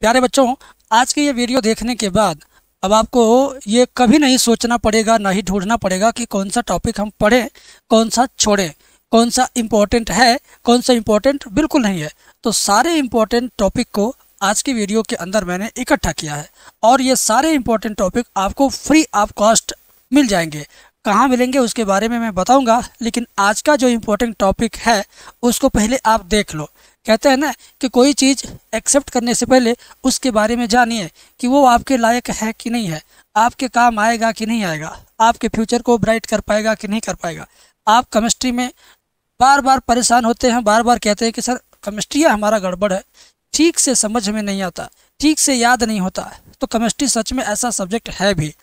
प्यारे बच्चों, आज की ये वीडियो देखने के बाद अब आपको ये कभी नहीं सोचना पड़ेगा, ना ही ढूंढना पड़ेगा कि कौन सा टॉपिक हम पढ़ें, कौन सा छोड़ें, कौन सा इम्पोर्टेंट है, कौन सा इम्पोर्टेंट बिल्कुल नहीं है। तो सारे इम्पोर्टेंट टॉपिक को आज की वीडियो के अंदर मैंने इकट्ठा किया है और ये सारे इम्पोर्टेंट टॉपिक आपको फ्री ऑफ कॉस्ट मिल जाएंगे। कहाँ मिलेंगे उसके बारे में मैं बताऊंगा, लेकिन आज का जो इम्पोर्टेंट टॉपिक है उसको पहले आप देख लो। कहते हैं ना कि कोई चीज़ एक्सेप्ट करने से पहले उसके बारे में जानिए कि वो आपके लायक है कि नहीं है, आपके काम आएगा कि नहीं आएगा, आपके फ्यूचर को ब्राइट कर पाएगा कि नहीं कर पाएगा। आप केमिस्ट्री में बार बार परेशान होते हैं, बार बार कहते हैं कि सर केमिस्ट्री हमारा गड़बड़ है, ठीक से समझ में नहीं आता, ठीक से याद नहीं होता। तो केमिस्ट्री सच में ऐसा सब्जेक्ट है भी।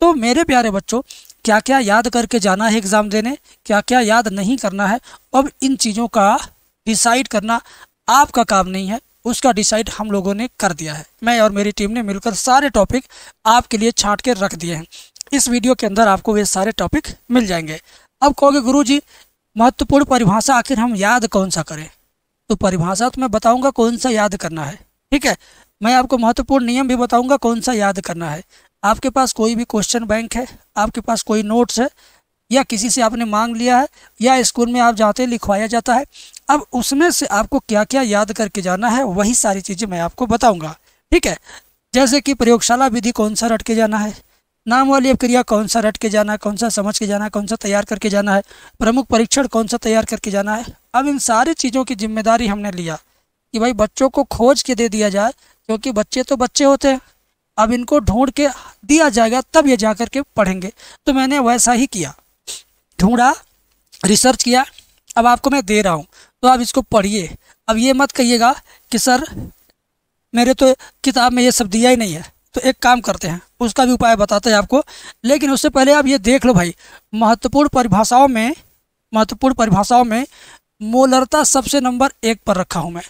तो मेरे प्यारे बच्चों, क्या क्या याद करके जाना है एग्ज़ाम देने, क्या क्या याद नहीं करना है, अब इन चीज़ों का डिसाइड करना आपका काम नहीं है, उसका डिसाइड हम लोगों ने कर दिया है। मैं और मेरी टीम ने मिलकर सारे टॉपिक आपके लिए छांट के रख दिए हैं। इस वीडियो के अंदर आपको वे सारे टॉपिक मिल जाएंगे। अब कहोगे गुरुजी महत्वपूर्ण परिभाषा आखिर हम याद कौन सा करें? तो परिभाषा तो मैं बताऊंगा कौन सा याद करना है, ठीक है। मैं आपको महत्वपूर्ण नियम भी बताऊंगा कौन सा याद करना है। आपके पास कोई भी क्वेश्चन बैंक है, आपके पास कोई नोट्स है, या किसी से आपने मांग लिया है, या स्कूल में आप जाते लिखवाया जाता है, अब उसमें से आपको क्या क्या याद करके जाना है वही सारी चीज़ें मैं आपको बताऊंगा, ठीक है। जैसे कि प्रयोगशाला विधि कौन सा रट के जाना है, नाम वाली क्रिया कौन सा रट के जाना है, कौन सा समझ के जाना है, कौन सा तैयार करके जाना है, प्रमुख परीक्षण कौन सा तैयार करके जाना है। अब इन सारी चीज़ों की जिम्मेदारी हमने लिया कि भाई बच्चों को खोज के दे दिया जाए, क्योंकि बच्चे तो बच्चे होते हैं। अब इनको ढूंढ के दिया जाएगा तब ये जा कर के पढ़ेंगे। तो मैंने वैसा ही किया, ढूंढा, रिसर्च किया, अब आपको मैं दे रहा हूँ तो आप इसको पढ़िए। अब ये मत कहिएगा कि सर मेरे तो किताब में ये सब दिया ही नहीं है। तो एक काम करते हैं, उसका भी उपाय बताते हैं आपको, लेकिन उससे पहले आप ये देख लो भाई, महत्वपूर्ण परिभाषाओं में मोलरता सबसे नंबर 1 पर रखा हूँ मैं।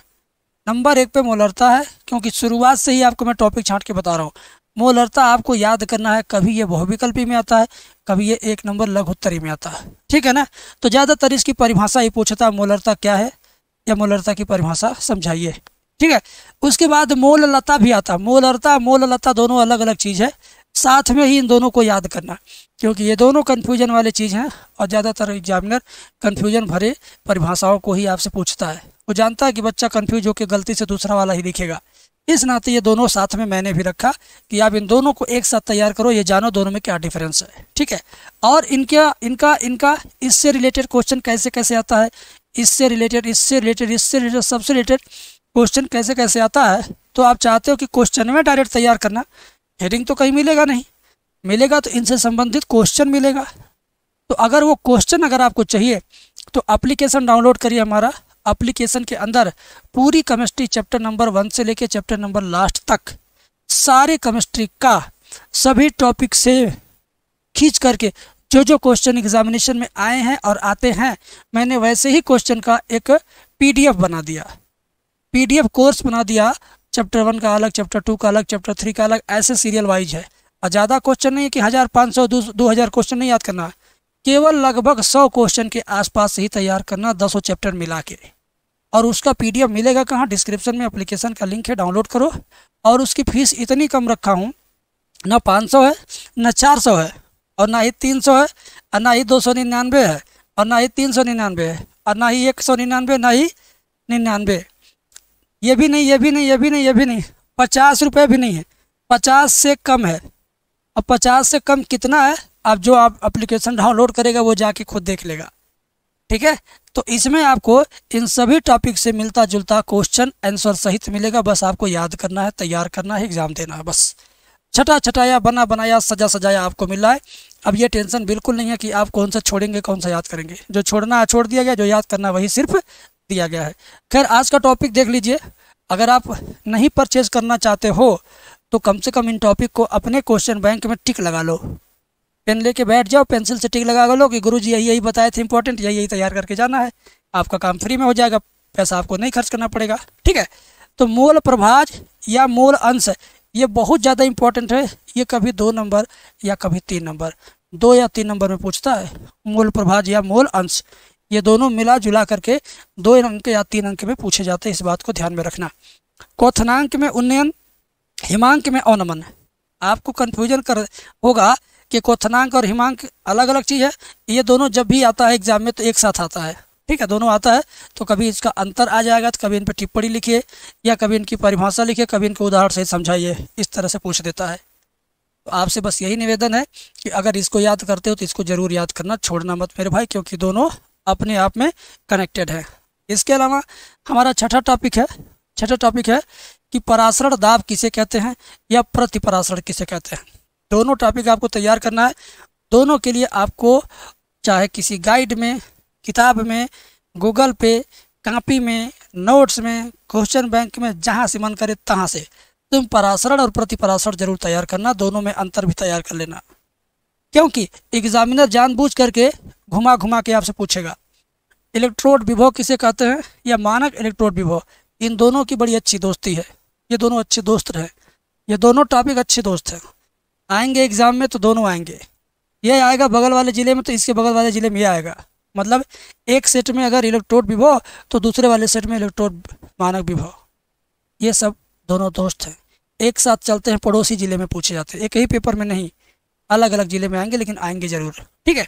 नंबर 1 पे मोलरता है, क्योंकि शुरुआत से ही आपको मैं टॉपिक छांट के बता रहा हूँ। मोलरता आपको याद करना है, कभी ये बहुविकल्पी में आता है, कभी ये 1 नंबर लघुत्तरी में आता है, ठीक है ना। तो ज़्यादातर इसकी परिभाषा ही पूछता है, मोलरता क्या है या मोलरता की परिभाषा समझाइए, ठीक है। उसके बाद मोललता भी आता है। मोलरता मोललता दोनों अलग अलग चीज़ है, साथ में ही इन दोनों को याद करना, क्योंकि ये दोनों कन्फ्यूजन वाले चीज़ हैं और ज़्यादातर एग्जामिनर कन्फ्यूजन भरे परिभाषाओं को ही आपसे पूछता है। वो जानता है कि बच्चा कन्फ्यूज होकर गलती से दूसरा वाला ही लिखेगा, इस नाते ये दोनों साथ में मैंने भी रखा कि आप इन दोनों को एक साथ तैयार करो, ये जानो दोनों में क्या डिफरेंस है, ठीक है। और इनका इससे रिलेटेड क्वेश्चन कैसे कैसे आता है, इससे रिलेटेड सबसे रिलेटेड क्वेश्चन कैसे कैसे आता है। तो आप चाहते हो कि क्वेश्चन में डायरेक्ट तैयार करना, हेडिंग तो कहीं मिलेगा नहीं, मिलेगा तो इनसे संबंधित क्वेश्चन मिलेगा। तो अगर वो क्वेश्चन अगर आपको चाहिए तो एप्लीकेशन डाउनलोड करिए हमारा। एप्लीकेशन के अंदर पूरी केमिस्ट्री चैप्टर नंबर 1 से लेके चैप्टर नंबर लास्ट तक सारे केमिस्ट्री का सभी टॉपिक से खींच करके जो क्वेश्चन एग्जामिनेशन में आए हैं और आते हैं, मैंने वैसे ही क्वेश्चन का एक पीडीएफ बना दिया, पीडीएफ कोर्स बना दिया। चैप्टर 1 का अलग, चैप्टर 2 का अलग, चैप्टर 3 का अलग, ऐसे सीरियल वाइज है। और ज़्यादा क्वेश्चन नहीं है कि 1500 2000 क्वेश्चन नहीं याद करना, केवल लगभग 100 क्वेश्चन के आसपास से ही तैयार करना, 10 चैप्टर मिला के। और उसका पीडीएफ मिलेगा कहाँ? डिस्क्रिप्शन में एप्लीकेशन का लिंक है, डाउनलोड करो। और उसकी फ़ीस इतनी कम रखा हूँ, ना 500 है, ना 400 है, और ना ही 300 है, और ना ही 299 है, और ना ही 399 है, और ना ही 199, ना ही 99, ये भी नहीं, ये भी नहीं, ये भी नहीं, ये भी नहीं, 50 रुपये भी नहीं है, 50 से कम है। अब 50 से कम कितना है, अब जो आप एप्लीकेशन डाउनलोड करेगा वो जाके खुद देख लेगा, ठीक है। तो इसमें आपको इन सभी टॉपिक से मिलता जुलता क्वेश्चन आंसर सहित मिलेगा, बस आपको याद करना है, तैयार करना है, एग्जाम देना है, बस। छटा छटाया, बना बनाया, सजा सजाया आपको मिल रहा है। अब ये टेंशन बिल्कुल नहीं है कि आप कौन सा छोड़ेंगे, कौन सा याद करेंगे। जो छोड़ना है छोड़ दिया गया, जो याद करना है वही सिर्फ दिया गया है। खैर, आज का टॉपिक देख लीजिए। अगर आप नहीं परचेज करना चाहते हो तो कम से कम इन टॉपिक को अपने क्वेश्चन बैंक में टिक लगा लो, पेन लेके बैठ जाओ, पेंसिल से टिक लगा लो कि गुरुजी यही यही बताए थे इंपॉर्टेंट, यही यही तैयार करके जाना है। आपका काम फ्री में हो जाएगा, पैसा आपको नहीं खर्च करना पड़ेगा, ठीक है। तो मोल प्रभाज या मोल अंश, ये बहुत ज़्यादा इंपॉर्टेंट है। ये कभी 2 नंबर या कभी 3 नंबर, 2 या 3 नंबर में पूछता है। मोल प्रभाज या मोल अंश, ये दोनों मिला जुला करके 2 अंक या 3 अंक में पूछे जाते हैं, इस बात को ध्यान में रखना। क्वथनांक में उन्नयन हिमांक में अवनमन। आपको कन्फ्यूजन कर होगा कि क्वथनांक और हिमांक अलग अलग चीज़ है। ये दोनों जब भी आता है एग्जाम में तो एक साथ आता है, ठीक है, दोनों आता है। तो कभी इसका अंतर आ जाएगा तो कभी इन पर टिप्पणी लिखिए या कभी इनकी परिभाषा लिखिए, कभी इनको उदाहरण से समझाइए, इस तरह से पूछ देता है। तो आपसे बस यही निवेदन है कि अगर इसको याद करते हो तो इसको ज़रूर याद करना, छोड़ना मत मेरे भाई, क्योंकि दोनों अपने आप में कनेक्टेड है। इसके अलावा हमारा छठा टॉपिक है कि परासरण दाब किसे कहते हैं या प्रतिपरासरण किसे कहते हैं। दोनों टॉपिक आपको तैयार करना है। दोनों के लिए आपको चाहे किसी गाइड में, किताब में, गूगल पे, कॉपी में, नोट्स में, क्वेश्चन बैंक में, जहाँ से मन करे तहाँ से तुम परासरण और प्रतिपरासरण जरूर तैयार करना। दोनों में अंतर भी तैयार कर लेना, क्योंकि एग्जामिनर जानबूझ करके घुमा घुमा के आपसे पूछेगा इलेक्ट्रोड विभव किसे कहते हैं या मानक इलेक्ट्रोड विभव। इन दोनों की बड़ी अच्छी दोस्ती है, ये दोनों अच्छे दोस्त हैं, ये दोनों टॉपिक अच्छे दोस्त हैं। आएंगे एग्जाम में तो दोनों आएंगे, ये आएगा बगल वाले ज़िले में तो इसके बगल वाले ज़िले में ये आएगा। मतलब एक सेट में अगर इलेक्ट्रोड विभव तो दूसरे वाले सेट में इलेक्ट्रोड मानक विभव। ये सब दोनों दोस्त हैं, एक साथ चलते हैं, पड़ोसी ज़िले में पूछे जाते हैं, एक ही पेपर में नहीं, अलग अलग ज़िले में आएंगे लेकिन आएंगे ज़रूर, ठीक है।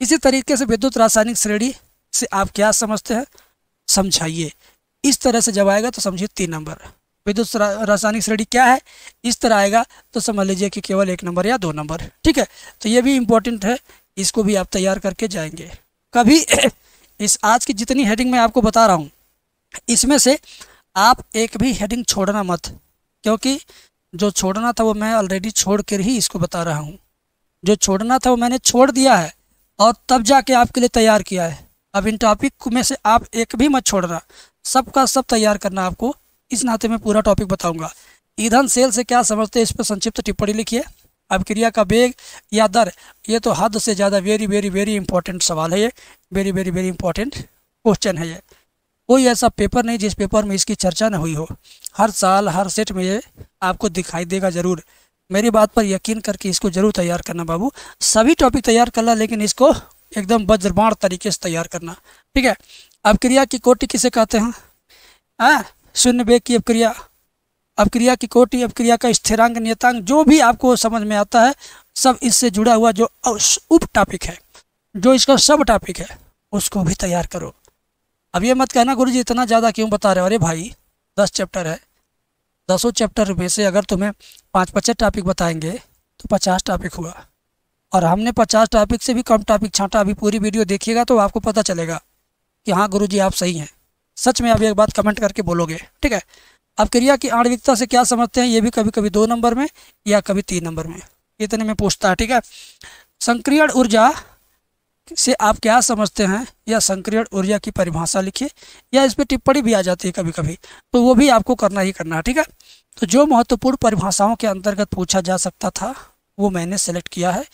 इसी तरीके से विद्युत रासायनिक श्रेणी से आप क्या समझते हैं समझाइए। इस तरह से जब आएगा तो समझिए 3 नंबर। विद्युत रासायनिक श्रेणी क्या है, इस तरह आएगा तो समझ लीजिए कि केवल 1 नंबर या 2 नंबर, ठीक है। तो ये भी इम्पोर्टेंट है, इसको भी आप तैयार करके जाएंगे। कभी इस आज की जितनी हेडिंग मैं आपको बता रहा हूँ इसमें से आप एक भी हेडिंग छोड़ना मत, क्योंकि जो छोड़ना था वो मैं ऑलरेडी छोड़ कर ही इसको बता रहा हूँ। जो छोड़ना था वो मैंने छोड़ दिया है और तब जाके आपके लिए तैयार किया है। अब इन टॉपिक में से आप एक भी मत छोड़ना, सबका सब तैयार करना आपको। इस नाते मैं पूरा टॉपिक बताऊंगा। ईंधन सेल से क्या समझते हैं, इस पर संक्षिप्त टिप्पणी लिखिए। अभिक्रिया का वेग या दर, ये तो हद से ज़्यादा वेरी वेरी वेरी इंपॉर्टेंट सवाल है, ये very very very important question है। ये कोई ऐसा पेपर नहीं जिस पेपर में इसकी चर्चा न हुई हो। हर साल हर सेट में ये आपको दिखाई देगा ज़रूर। मेरी बात पर यकीन करके इसको ज़रूर तैयार करना बाबू। सभी टॉपिक तैयार करना लेकिन इसको एकदम वज्रबाण तरीके से तैयार करना, ठीक है। अभिक्रिया की कोटि किसे कहते हैं, शून्य वेग की अभिक्रिया, अभिक्रिया की कोटि, अभिक्रिया का स्थिरांक, नियतांक, जो भी आपको समझ में आता है सब इससे जुड़ा हुआ जो उप टॉपिक है, जो इसका सब टॉपिक है, उसको भी तैयार करो। अब ये मत कहना गुरुजी इतना ज़्यादा क्यों बता रहे हो। अरे भाई 10 चैप्टर है, 10 चैप्टर में से अगर तुम्हें 5-5 टॉपिक बताएंगे तो 50 टॉपिक हुआ, और हमने 50 टॉपिक से भी कम टॉपिक छांटा। अभी पूरी वीडियो देखिएगा तो आपको पता चलेगा कि हाँ गुरुजी आप सही हैं, सच में। आप एक बात कमेंट करके बोलोगे, ठीक है। अब क्रिया की आणविकता से क्या समझते हैं, ये भी कभी कभी 2 नंबर में या कभी 3 नंबर में, इतने में पूछता है, ठीक है। संक्रियण ऊर्जा से आप क्या समझते हैं या संक्रियण ऊर्जा की परिभाषा लिखिए, या इस पर टिप्पणी भी आ जाती है कभी कभी, तो वो भी आपको करना ही करना है, ठीक है। तो जो महत्वपूर्ण परिभाषाओं के अंतर्गत पूछा जा सकता था वो मैंने सेलेक्ट किया है,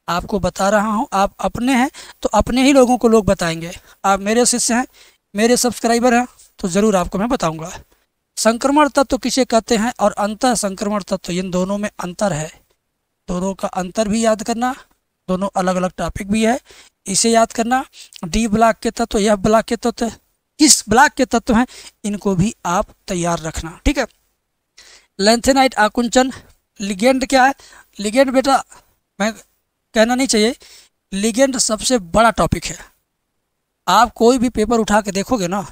आपको बता रहा हूँ। आप अपने हैं तो अपने ही लोगों को लोग बताएंगे। आप मेरे शिष्य हैं, मेरे सब्सक्राइबर हैं, तो ज़रूर आपको मैं बताऊँगा। संक्रमण तत्व किसे कहते हैं और अंतः संक्रमण तत्व, इन दोनों में अंतर है। दोनों का अंतर भी याद करना, दोनों अलग अलग टॉपिक भी है, इसे याद करना। डी ब्लॉक के तत्व, यह ब्लॉक के तत्व, किस ब्लॉक के तत्व हैं, इनको भी आप तैयार रखना, ठीक है। लैंथेनाइट आकुंचन, लिगेंड क्या है। लिगेंड बेटा मैं कहना नहीं चाहिए, लिगेंड सबसे बड़ा टॉपिक है। आप कोई भी पेपर उठा के देखोगे ना,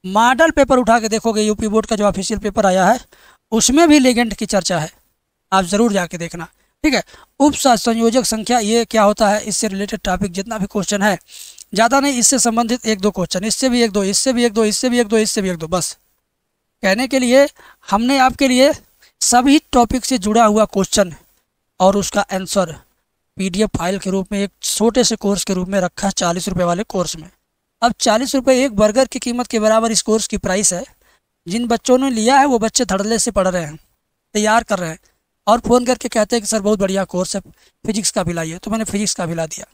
मॉडल पेपर उठा के देखोगे, यूपी बोर्ड का जो ऑफिशियल पेपर आया है उसमें भी लिगेंड की चर्चा है, आप ज़रूर जाके देखना, ठीक है। उप संयोजक संख्या ये क्या होता है, इससे रिलेटेड टॉपिक जितना भी क्वेश्चन है, ज़्यादा नहीं, इससे संबंधित 1-2 क्वेश्चन, इससे भी 1-2, इससे भी 1-2, इससे भी 1-2, इससे भी 1-2, बस कहने के लिए हमने आपके लिए सभी टॉपिक से जुड़ा हुआ क्वेश्चन और उसका आंसर PDF फाइल के रूप में एक छोटे से कोर्स के रूप में रखा है 40 रुपये वाले कोर्स में। अब 40 रुपये एक बर्गर की कीमत के बराबर इस कोर्स की प्राइस है। जिन बच्चों ने लिया है वो बच्चे धड़ल्ले से पढ़ रहे हैं, तैयार कर रहे हैं, और फ़ोन करके कहते हैं कि सर बहुत बढ़िया कोर्स है, फिजिक्स का भी लाइए, तो मैंने फिजिक्स का भी ला दिया।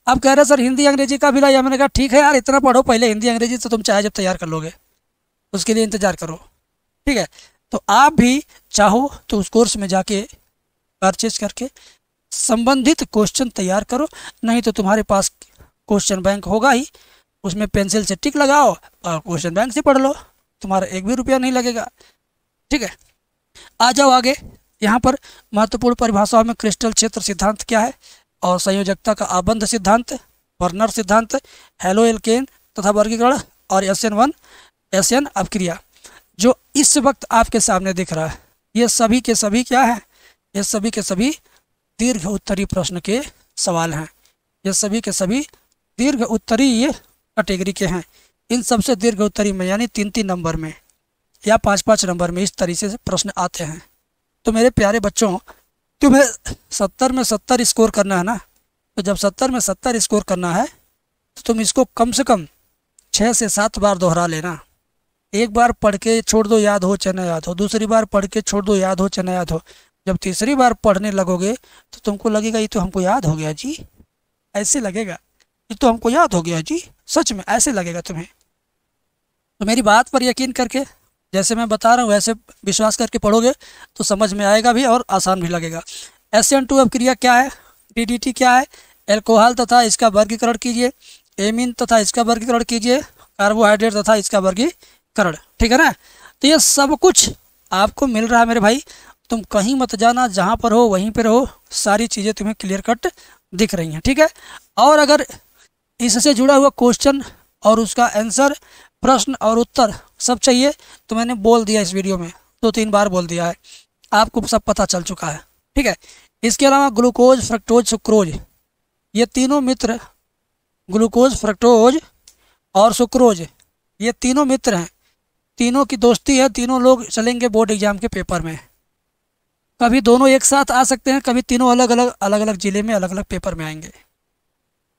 अब कह रहे सर हिंदी अंग्रेजी का भी लाइए, मैंने कहा ठीक है यार, इतना पढ़ो पहले हिंदी अंग्रेजी, तो तुम चाहे जब तैयार कर लोगे, उसके लिए इंतज़ार करो, ठीक है। तो आप भी चाहो तो उस कोर्स में जाके परचेज करके संबंधित क्वेश्चन तैयार करो, नहीं तो तुम्हारे पास क्वेश्चन बैंक होगा ही, उसमें पेंसिल से टिक लगाओ और क्वेश्चन बैंक से पढ़ लो, तुम्हारा 1 भी रुपया नहीं लगेगा, ठीक है। आ जाओ आगे। यहाँ पर महत्वपूर्ण परिभाषाओं में क्रिस्टल क्षेत्र सिद्धांत क्या है, और संयोजकता का आबंध सिद्धांत, वर्नर सिद्धांत, हेलो एल्केन तथा वर्गीकरण, और SN1 SN अपक्रिया। जो इस वक्त आपके सामने दिख रहा है ये सभी के सभी क्या है, ये सभी के सभी दीर्घ उत्तरीय प्रश्न के सवाल हैं। ये सभी के सभी दीर्घ उत्तरीय कैटेगरी के हैं। इन सबसे दीर्घ उत्तरीय में यानी 3-3 नंबर में या 5-5 नंबर में इस तरीके से प्रश्न आते हैं। तो मेरे प्यारे बच्चों, तुम्हें 70 में 70 स्कोर करना है ना, तो जब 70 में 70 स्कोर करना है तो तुम इसको कम से कम 6 से 7 बार दोहरा लेना। एक बार पढ़ के छोड़ दो, याद हो चाहे ना याद हो, दूसरी बार पढ़ के छोड़ दो, याद हो चाहे ना याद हो, जब तीसरी बार पढ़ने लगोगे तो तुमको लगेगा ये तो हमको याद हो गया जी, ऐसे लगेगा, ये तो हमको याद हो गया जी, सच में ऐसे लगेगा तुम्हें। तो मेरी बात पर यकीन करके जैसे मैं बता रहा हूँ वैसे विश्वास करके पढ़ोगे तो समझ में आएगा भी और आसान भी लगेगा। SN2 अपक्रिया क्या है, DDT क्या है, एल्कोहल तथा इसका वर्गीकरण कीजिए, एमीन तथा इसका वर्गीकरण कीजिए, कार्बोहाइड्रेट तथा इसका वर्गीकरण, ठीक है ना। तो ये सब कुछ आपको मिल रहा है मेरे भाई, तुम कहीं मत जाना, जहाँ पर हो वहीं पर रहो, सारी चीज़ें तुम्हें क्लियर कट दिख रही हैं, ठीक है। और अगर इससे जुड़ा हुआ क्वेश्चन और उसका आंसर, प्रश्न और उत्तर सब चाहिए तो मैंने बोल दिया इस वीडियो में, 2-3 बार बोल दिया है, आपको सब पता चल चुका है, ठीक है। इसके अलावा ग्लूकोज, फ्रक्टोज, सुक्रोज, ये तीनों मित्र, ग्लूकोज, फ्रक्टोज और सुक्रोज, ये तीनों मित्र हैं, तीनों की दोस्ती है, तीनों लोग चलेंगे बोर्ड एग्जाम के पेपर में। कभी दोनों एक साथ आ सकते हैं, कभी तीनों अलग अलग ज़िले में अलग अलग पेपर में आएंगे,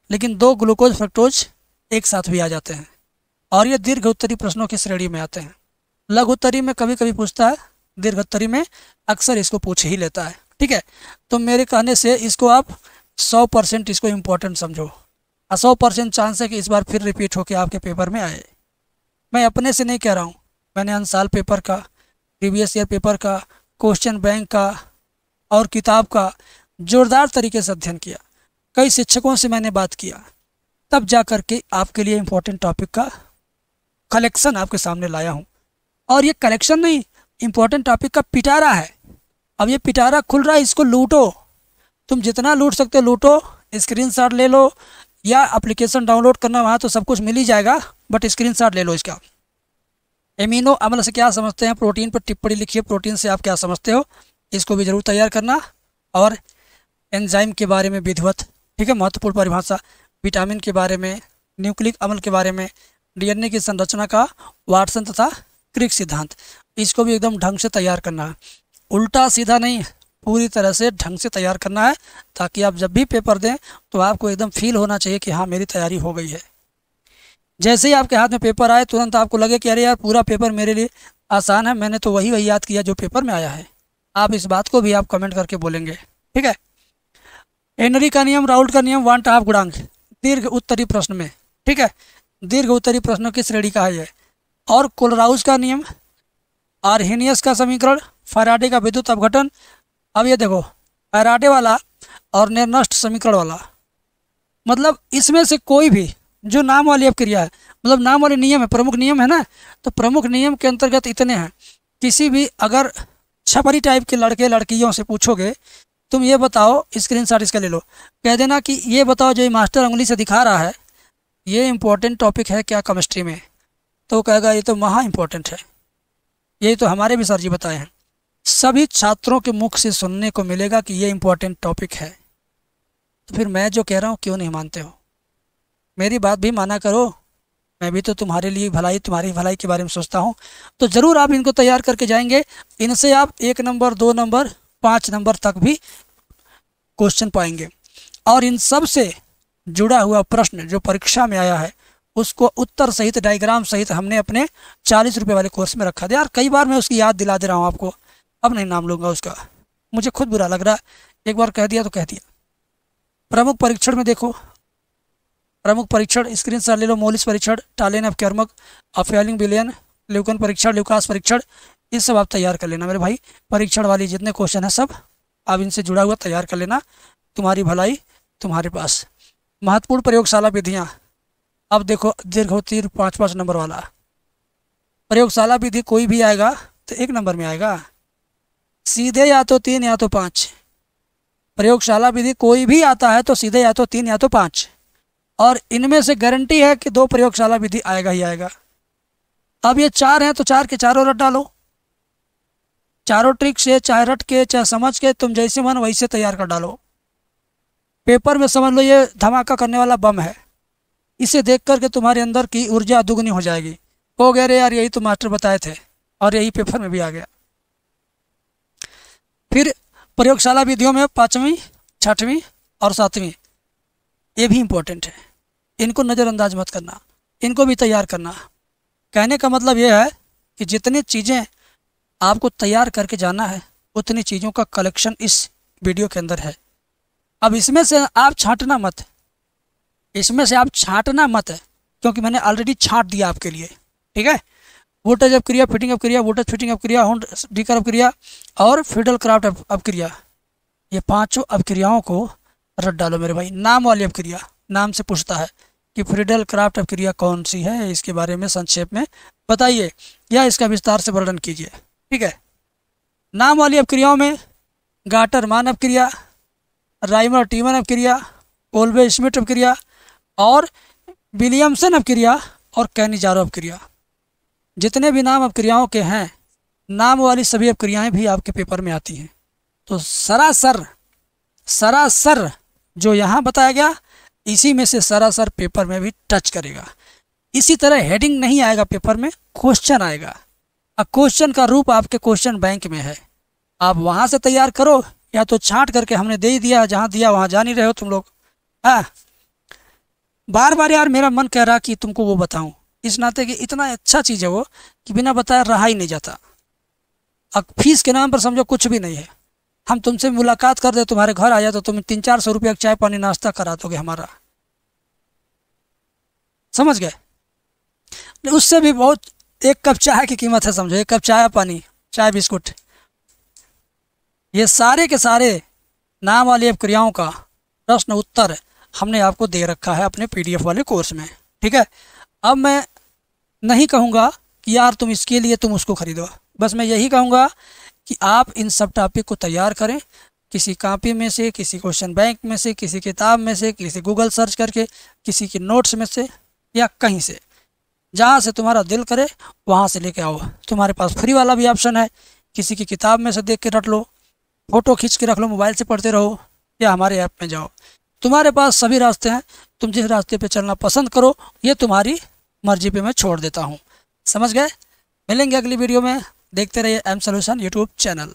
लेकिन 2 ग्लूकोज फ्रक्टोज एक साथ भी आ जाते हैं। और ये दीर्घ उत्तरी प्रश्नों की श्रेणी में आते हैं। लघु उत्तरी में कभी कभी पूछता है, दीर्घ उत्तरी में अक्सर इसको पूछ ही लेता है, ठीक है। तो मेरे कहने से इसको आप 100% इसको इम्पोर्टेंट समझो, और 100% चांस है कि इस बार फिर रिपीट होकर आपके पेपर में आए। मैं अपने से नहीं कह रहा हूँ, मैंने हर साल पेपर का, प्रीवियस ईयर पेपर का, क्वेश्चन बैंक का और किताब का जोरदार तरीके से अध्ययन किया, कई शिक्षकों से मैंने बात किया, तब जा कर के आपके लिए इम्पोर्टेंट टॉपिक का कलेक्शन आपके सामने लाया हूँ। और ये कलेक्शन नहीं, इम्पोर्टेंट टॉपिक का पिटारा है। अब ये पिटारा खुल रहा है, इसको लूटो, तुम जितना लूट सकते हो लूटो, स्क्रीनशॉट ले लो या एप्लीकेशन डाउनलोड करना, वहाँ तो सब कुछ मिल ही जाएगा, बट स्क्रीनशॉट ले लो इसका। एमिनो अम्ल से क्या समझते हैं, प्रोटीन पर टिप्पणी लिखिए, प्रोटीन से आप क्या समझते हो, इसको भी जरूर तैयार करना। और एंजाइम के बारे में विधिवत, ठीक है, महत्वपूर्ण परिभाषा, विटामिन के बारे में, न्यूक्लिक अम्ल के बारे में, DNA की संरचना का वाटसन तथा क्रिक सिद्धांत, इसको भी एकदम ढंग से तैयार करना है, उल्टा सीधा नहीं, पूरी तरह से ढंग से तैयार करना है, ताकि आप जब भी पेपर दें तो आपको एकदम फील होना चाहिए कि हाँ मेरी तैयारी हो गई है। जैसे ही आपके हाथ में पेपर आए तुरंत आपको लगे कि अरे यार पूरा पेपर मेरे लिए आसान है, मैंने तो वही याद किया जो पेपर में आया है। आप इस बात को भी आप कमेंट करके बोलेंगे, ठीक है। हेनरी का नियम, राउल्ट का नियम, वान टाफ गुणांक, दीर्घ उत्तरी प्रश्न में, ठीक है, दीर्घ उत्तरी प्रश्नों की श्रेणी का है ये। और कोलराउस का नियम, आर्हेनियस का समीकरण, फैराडे का विद्युत अपघटन। अब ये देखो, फैराडे वाला और निर्नष्ट समीकरण वाला, मतलब इसमें से कोई भी जो नाम वाली अपक्रिया है, मतलब नाम वाले नियम है, प्रमुख नियम है ना, तो प्रमुख नियम के अंतर्गत इतने हैं। किसी भी अगर छपरी टाइप के लड़के लड़कियों से पूछोगे, तुम ये बताओ, स्क्रीनशॉट इसका ले लो, कह देना कि ये बताओ जो ये मास्टर उंगली से दिखा रहा है ये इम्पोर्टेंट टॉपिक है क्या केमिस्ट्री में, तो कहेगा ये तो महा इम्पोर्टेंट है, यही तो हमारे भी सर जी बताए हैं। सभी छात्रों के मुख से सुनने को मिलेगा कि ये इम्पोर्टेंट टॉपिक है, तो फिर मैं जो कह रहा हूँ क्यों नहीं मानते हो, मेरी बात भी माना करो, मैं भी तो तुम्हारे लिए भलाई, तुम्हारी भलाई के बारे में सोचता हूँ। तो ज़रूर आप इनको तैयार करके जाएंगे, इनसे आप 1 नंबर 2 नंबर 5 नंबर तक भी क्वेश्चन पाएंगे। और इन सब से जुड़ा हुआ प्रश्न जो परीक्षा में आया है उसको उत्तर सहित, डायग्राम सहित हमने अपने 40 रुपये वाले कोर्स में रखा था। यार कई बार मैं उसकी याद दिला दे रहा हूँ आपको, अब नहीं नाम लूँगा उसका, मुझे खुद बुरा लग रहा है, एक बार कह दिया तो कह दिया। प्रमुख परीक्षण में देखो, प्रमुख परीक्षण स्क्रीनशॉट ले लो, मोलिस परीक्षण, टालेन अपकर्मक, अफेलिंग बिलियन, ल्यूकन परीक्षण, ल्यूकास परीक्षण, ये सब आप तैयार कर लेना मेरे भाई। परीक्षण वाली जितने क्वेश्चन हैं सब आप इनसे जुड़ा हुआ तैयार कर लेना, तुम्हारी भलाई तुम्हारे पास। महत्वपूर्ण प्रयोगशाला विधियाँ, अब देखो दीर्घ उत्तरीय 5-5 नंबर वाला प्रयोगशाला विधि, कोई भी आएगा तो 1 नंबर में आएगा, सीधे या तो 3 या तो 5। प्रयोगशाला विधि कोई भी आता है तो सीधे या तो 3 या तो 5, और इनमें से गारंटी है कि 2 प्रयोगशाला विधि आएगा ही आएगा। अब ये 4 हैं तो 4 के चारों रट डालो, चारों ट्रिक से, चाहे रट के चाहे समझ के, तुम जैसे मन वैसे तैयार कर डालो। पेपर में समझ लो ये धमाका करने वाला बम है, इसे देख करके तुम्हारे अंदर की ऊर्जा दुगनी हो जाएगी। कहोगे अरे यार यही तो मास्टर बताए थे और यही पेपर में भी आ गया। फिर प्रयोगशाला विधियों में 5वीं, 6वीं और 7वीं, ये भी इम्पोर्टेंट है, इनको नज़रअंदाज मत करना, इनको भी तैयार करना। कहने का मतलब ये है कि जितनी चीज़ें आपको तैयार करके जाना है उतनी चीज़ों का कलेक्शन इस वीडियो के अंदर है। अब इसमें से आप छांटना मत, इसमें से आप छांटना मत, क्योंकि मैंने ऑलरेडी छांट दिया आपके लिए। ठीक है, वोल्टेज अपक्रिया, फिटिंग अपक्रिया, वोल्टेज फिटिंग अपक्रिया, होल्ड डीकर अपक्रिया और फिडल क्राफ्ट अपक्रिया, ये 5 अपक्रियाओं को रट डालो मेरे भाई। नाम वाली अपक्रिया, नाम से पूछता है कि फ्रीडल क्राफ्ट अपक्रिया कौन सी है, इसके बारे में संक्षेप में बताइए या इसका विस्तार से वर्णन कीजिए। ठीक है, नाम वाली अपक्रियाओं में गाटर मान अपक्रिया, राइमर टीमन अपक्रिया, कोल्बे स्मिथ अपक्रिया और विलियमसन अपक्रिया और कैनिजारो अपक्रिया, जितने भी नाम अपक्रियाओं के हैं, नाम वाली सभी अपक्रियाएं भी आपके पेपर में आती हैं। तो सरासर जो यहाँ बताया गया इसी में से सरासर पेपर में भी टच करेगा। इसी तरह हेडिंग नहीं आएगा पेपर में, क्वेश्चन आएगा। अब क्वेश्चन का रूप आपके क्वेश्चन बैंक में है, आप वहाँ से तैयार करो या तो छांट करके हमने दे ही दिया, जहाँ दिया वहाँ जा नहीं रहे हो तुम लोग। हाँ, बार बार यार मेरा मन कह रहा कि तुमको वो बताऊं, इस नाते कि इतना अच्छा चीज़ है वो कि बिना बताए रहा ही नहीं जाता। अब फीस के नाम पर समझो कुछ भी नहीं है, हम तुमसे मुलाकात कर दे, तुम्हारे घर आया तो तुम 300-400 रुपये का चाय पानी नाश्ता करा दोगे हमारा, समझ गए। उससे भी बहुत, एक कप चाय की कीमत है समझो, एक कप चाय पानी, चाय बिस्कुट, ये सारे के सारे नाम वाली अपक्रियाओं का प्रश्न उत्तर हमने आपको दे रखा है अपने PDF वाले कोर्स में। ठीक है, अब मैं नहीं कहूँगा कि यार तुम इसके लिए तुम उसको खरीदो, बस मैं यही कहूँगा कि आप इन सब टॉपिक को तैयार करें, किसी कॉपी में से, किसी क्वेश्चन बैंक में से, किसी किताब में से, किसी गूगल सर्च करके, किसी के नोट्स में से या कहीं से, जहाँ से तुम्हारा दिल करे वहाँ से लेके आओ। तुम्हारे पास फ्री वाला भी ऑप्शन है, किसी की किताब में से देख के रट लो, फ़ोटो खींच के रख लो, मोबाइल से पढ़ते रहो या हमारे ऐप में जाओ। तुम्हारे पास सभी रास्ते हैं, तुम जिस रास्ते पे चलना पसंद करो ये तुम्हारी मर्जी पे मैं छोड़ देता हूँ। समझ गए? मिलेंगे अगली वीडियो में, देखते रहिए एम सॉल्यूशन यूट्यूब चैनल।